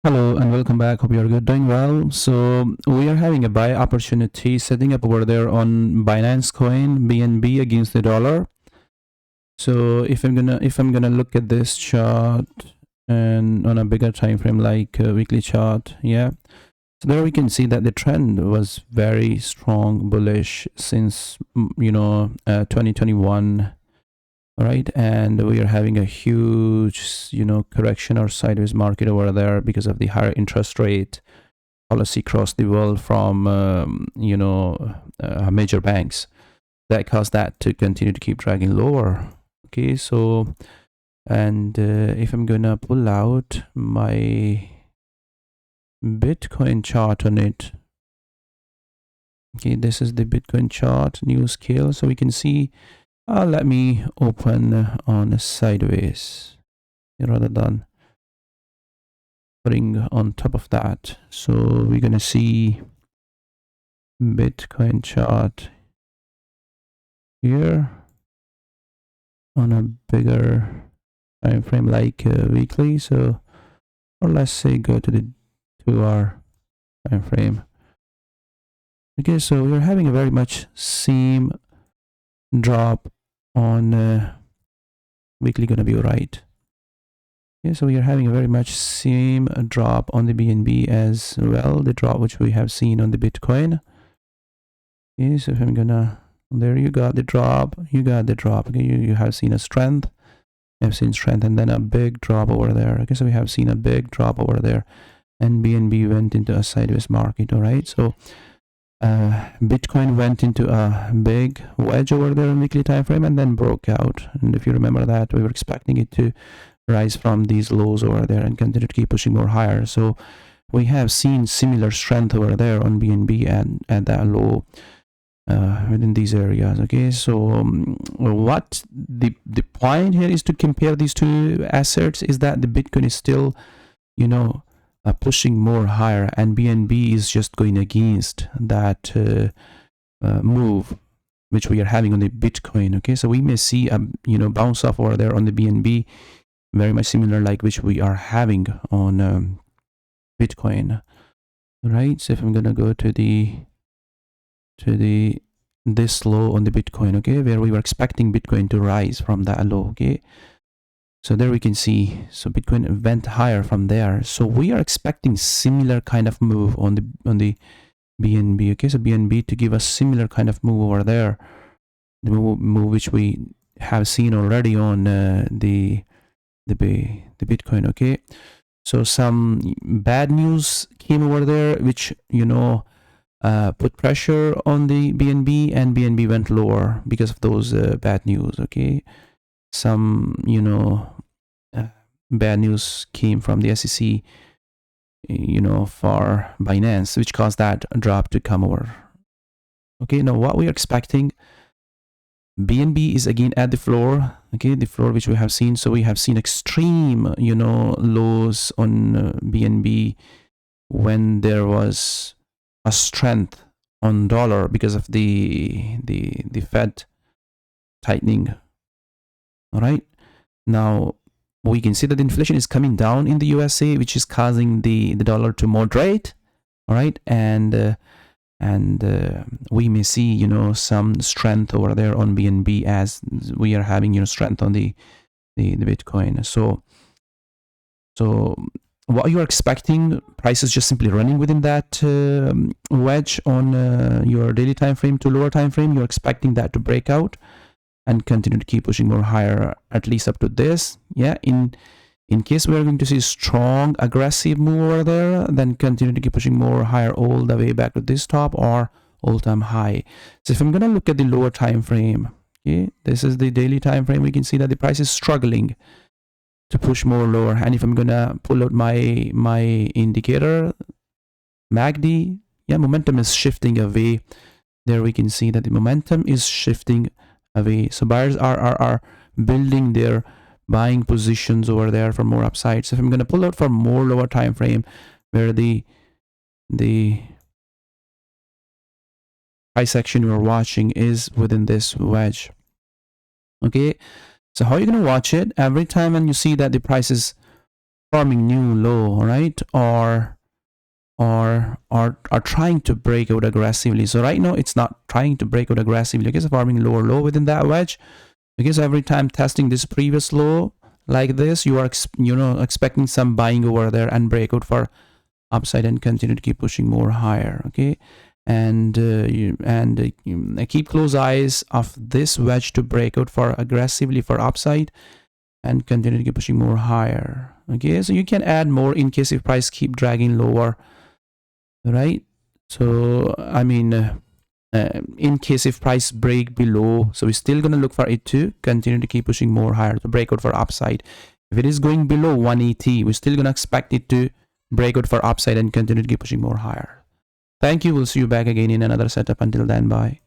Hello and welcome back. Hope you're good, doing well. So we are having a buy opportunity setting up over there on Binance Coin BNB against the dollar. So if I'm gonna look at this chart and on a bigger time frame like weekly chart, yeah. So there we can see that the trend was very strong bullish since 2021. All right, and we are having a huge correction or sideways market over there because of the higher interest rate policy across the world from major banks that caused that to continue to keep dragging lower. Okay, so and if I'm gonna pull out my Bitcoin chart on it, okay, this is the Bitcoin chart new scale, so we can see. Let me open on sideways rather than putting on top of that. So we're gonna see Bitcoin chart here on a bigger time frame like weekly. So, or let's say go to the 2 hour time frame. Okay, so we're having a very much same drop on weekly, gonna be right. Okay, so we are having a very much same drop on the BNB as well, the drop which we have seen on the Bitcoin. Okay, so if I'm gonna, there you got the drop, okay, you have seen a strength, I've seen strength, and then a big drop over there. Okay, so we have seen a big drop over there, and BNB went into a sideways market. All right, so Bitcoin went into a big wedge over there on weekly time frame and then broke out. And if you remember that, we were expecting it to rise from these lows over there and continue to keep pushing more higher. So we have seen similar strength over there on BNB and at that low within these areas. Okay, so what the point here is to compare these two assets is that the Bitcoin is still pushing more higher, and BNB is just going against that move which we are having on the Bitcoin. Okay, so we may see a bounce off over there on the BNB, very much similar like which we are having on Bitcoin. Right, so if I'm gonna go to this low on the Bitcoin, okay, where we were expecting Bitcoin to rise from that low. Okay, so there we can see, so Bitcoin went higher from there, so we are expecting similar kind of move on the BNB. Okay, so BNB to give us similar kind of move over there, the move which we have seen already on the Bitcoin. Okay, so some bad news came over there which put pressure on the BNB, and BNB went lower because of those bad news. Okay, some bad news came from the SEC for Binance, which caused that drop to come over. Okay, now what we are expecting, BNB is again at the floor. Okay, the floor which we have seen. So we have seen extreme lows on BNB when there was a strength on dollar because of the Fed tightening. All right, now we can see that inflation is coming down in the USA, which is causing the dollar to moderate. All right, and we may see some strength over there on BNB as we are having strength on the Bitcoin. So what you are expecting, price is just simply running within that wedge on your daily time frame to lower time frame. You're expecting that to break out and continue to keep pushing more higher, at least up to this. Yeah, in case we're going to see strong aggressive move over there, then continue to keep pushing more higher all the way back to this top or all-time high. So if I'm gonna look at the lower time frame, okay, this is the daily time frame, we can see that the price is struggling to push more lower. And if I'm gonna pull out my indicator, MACD, yeah, momentum is shifting away. There we can see that the momentum is shifting away. So buyers are building their buying positions over there for more upside. So if I'm going to pull out for more lower time frame where the price action you're watching is within this wedge. Okay, so how are you going to watch it? Every time when you see that the price is forming new low, right? Or are trying to break out aggressively. So right now it's not trying to break out aggressively because forming lower low within that wedge, because every time testing this previous low like this, you are expecting some buying over there and breakout for upside and continue to keep pushing more higher. Okay, and keep close eyes of this wedge to break out for aggressively for upside and continue to keep pushing more higher. Okay, so you can add more in case if price keep dragging lower, right? So I mean, in case if price break below, so we're still gonna look for it to continue to keep pushing more higher to break out for upside. If it is going below 180, we're still gonna expect it to break out for upside and continue to keep pushing more higher. Thank you. We'll see you back again in another setup. Until then, bye.